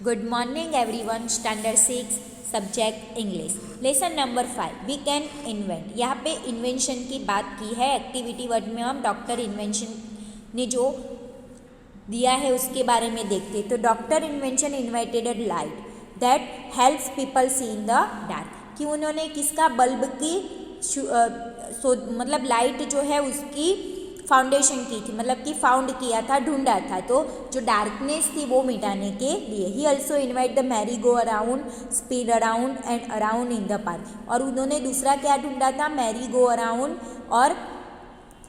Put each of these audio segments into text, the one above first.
Good morning everyone. Standard 6 subject English lesson number 5 we can invent. यहाँ पे invention की बात की है। एक्टिविटी वर्ड में हम डॉक्टर इन्वेंशन ने जो दिया है उसके बारे में देखते हैं। तो doctor invention invented a light that helps people see in the dark. कि उन्होंने किसका बल्ब की मतलब लाइट जो है उसकी फाउंडेशन की थी, मतलब कि फाउंड किया था, ढूंढा था, तो जो डार्कनेस थी वो मिटाने के लिए। He also invite the merry go around spin around and around in the park. और उन्होंने दूसरा क्या ढूंढा था? मैरी गो अराउंड और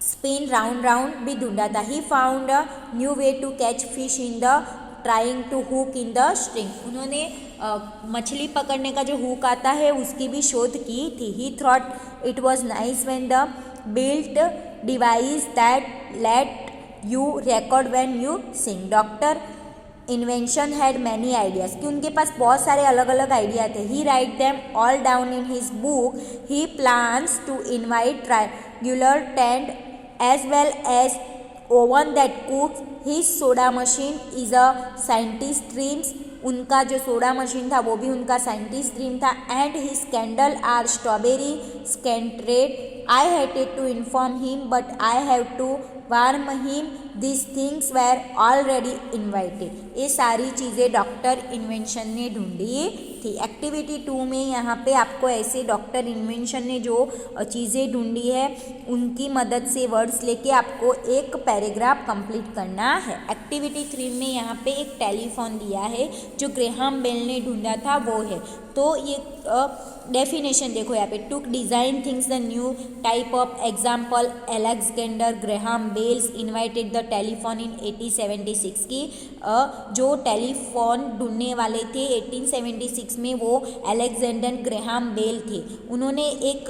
स्पिन राउंड राउंड भी ढूंढा था। He found a new way to catch fish in the trying to hook in the string. उन्होंने मछली पकड़ने का जो हुक आता है उसकी भी शोध की थी। He thought it was nice when the built device that let you record when you sing. Doctor invention had many ideas. कि उनके पास बहुत सारे अलग अलग आइडिया थे। He write them all down in his book. He plans to invite triangular tent as well as oven that cooks. His soda machine is a scientist dreams. उनका जो सोडा मशीन था वो भी उनका साइंटिस्ट ड्रीम था। And his candle are strawberry scented. I hated to inform him but I have to warm him this things were already invited. ये सारी चीज़ें डॉक्टर इन्वेंशन ने ढूंढी थी। एक्टिविटी 2 में यहाँ पे आपको ऐसे डॉक्टर इन्वेंशन ने जो चीज़ें ढूंढी है उनकी मदद से वर्ड्स लेके आपको एक पैराग्राफ कंप्लीट करना है। एक्टिविटी 3 में यहाँ पे एक टेलीफोन दिया है जो ग्रेहाम बेल ने ढूंढा था वो है। तो ये डेफिनेशन देखो यहाँ पे, took design things the new type of example Alexander Graham Bells invited the telephone in 1876। की जो टेलीफोन ढूंढने वाले थे 1876 में वो अलेक्जेंडर ग्रेहाम बेल थे। उन्होंने एक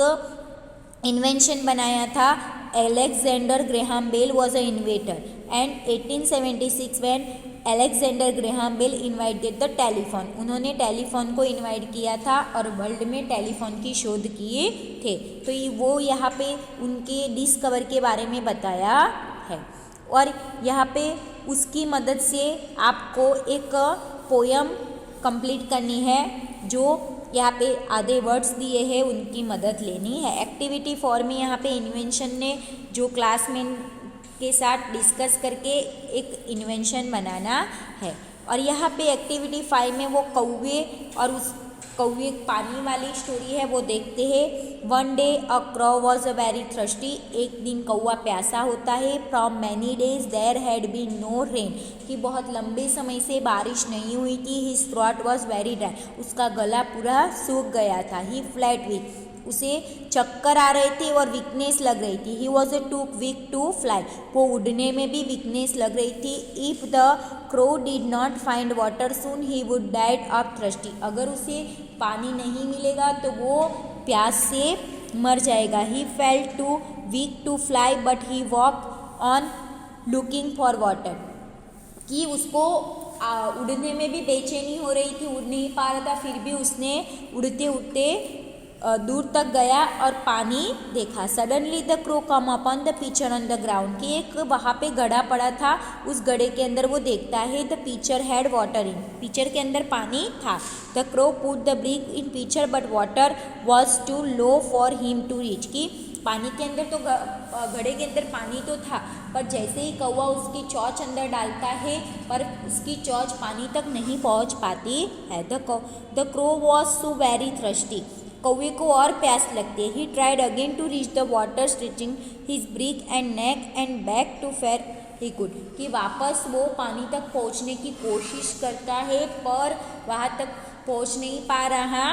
इन्वेंशन बनाया था। Alexander Graham Bell was a inventor and 1876 when Alexander Graham Bell invited the telephone. उन्होंने टेलीफोन को इन्वाइट किया था और वर्ल्ड में टेलीफोन की शोध किए थे। तो वो यहाँ पे उनके डिस्कवर के बारे में बताया है। और यहाँ पे उसकी मदद से आपको एक पोयम कंप्लीट करनी है जो यहाँ पे आधे वर्ड्स दिए हैं उनकी मदद लेनी है। एक्टिविटी 4 में यहाँ पे इन्वेंशन ने जो क्लासमेट के साथ डिस्कस करके एक इन्वेंशन बनाना है। और यहाँ पे एक्टिविटी 5 में वो कौवे और उस कौवे पानी वाली स्टोरी है वो देखते हैं। One day a crow was a very thirsty. एक दिन कौवा प्यासा होता है। From many days there had been no rain. कि बहुत लंबे समय से बारिश नहीं हुई थी। His throat was very dry. उसका गला पूरा सूख गया था। He felt weak. उसे चक्कर आ रहे थे और वीकनेस लग रही थी। He was too weak to fly. वो उड़ने में भी वीकनेस लग रही थी। If the crow did not find water soon he would died of thirsty. अगर उसे पानी नहीं मिलेगा तो वो प्यास से मर जाएगा। He felt too weak to fly but he walk on looking for water. कि उसको उड़ने में भी बेचैनी हो रही थी, उड़ नहीं पा रहा था, फिर भी उसने उड़ते उड़ते दूर तक गया और पानी देखा। Suddenly the crow come upon the picture on the ground. कि एक वहाँ पे गड्ढा पड़ा था, उस गड्ढे के अंदर वो देखता है the picture had water in. Picture के अंदर पानी था। The crow put the brick in picture but water was too low for him to reach. की पानी के अंदर तो घड़े के अंदर पानी तो था, पर जैसे ही कौवा उसकी चोंच अंदर डालता है पर उसकी चोंच पानी तक नहीं पहुंच पाती है। The crow was so very thirsty. कौवे को और प्यास लगती है। He tried again to reach the water stretching his brick and neck and back to far he could. कि वापस वो पानी तक पहुंचने की कोशिश करता है पर वहाँ तक पहुंच नहीं पा रहा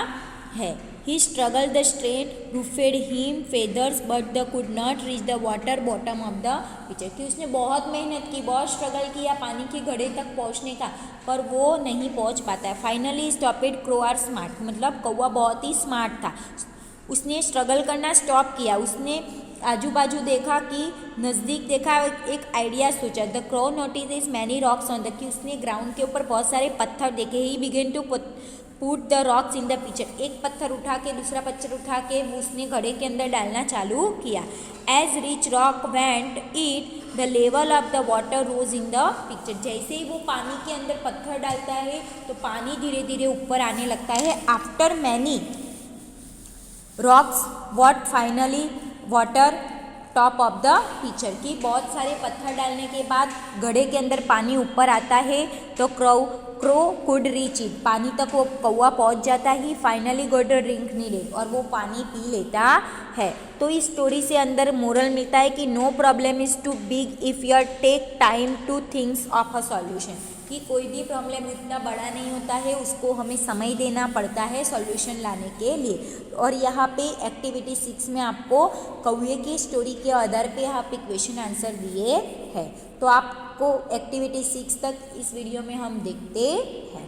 है। He struggle the straight ruffed him feathers but the could not reach the water bottom of the picture. कि उसने बहुत मेहनत की, बहुत स्ट्रगल किया पानी के घड़े तक पहुंचने का, पर वो नहीं पहुंच पाता है। Finally stopped crow are smart. मतलब कौवा बहुत ही स्मार्ट था। उसने स्ट्रगल करना स्टॉप किया। उसने आजू बाजू देखा, कि नज़दीक देखा, एक आइडिया सोचा। The crow notice is many rocks on the. कि उसने ग्राउंड के ऊपर बहुत सारे पत्थर देखे। He began to put the rocks in the picture. एक पत्थर उठा के दूसरा पत्थर उठा के उसने घड़े के अंदर डालना चालू किया। As rich rock went it the level of the water rose in the picture. जैसे ही वो पानी के अंदर पत्थर डालता है तो पानी धीरे धीरे ऊपर आने लगता है। After many rocks what finally water top of the picture, कि बहुत सारे पत्थर डालने के बाद घड़े के अंदर पानी ऊपर आता है तो क्रो कुड रीच इट, पानी तक वो कौवा पहुंच जाता है। Finally got a drink needed, और वो पानी पी लेता है। तो इस स्टोरी से अंदर मोरल मिलता है कि no problem is too big if you take time to thinks of a solution, कि कोई भी प्रॉब्लम इतना बड़ा नहीं होता है, उसको हमें समय देना पड़ता है सॉल्यूशन लाने के लिए। और यहाँ पे एक्टिविटी 6 में आपको कौवे की स्टोरी के आधार पे यहाँ पे क्वेश्चन आंसर दिए हैं। तो आपको एक्टिविटी 6 तक इस वीडियो में हम देखते हैं।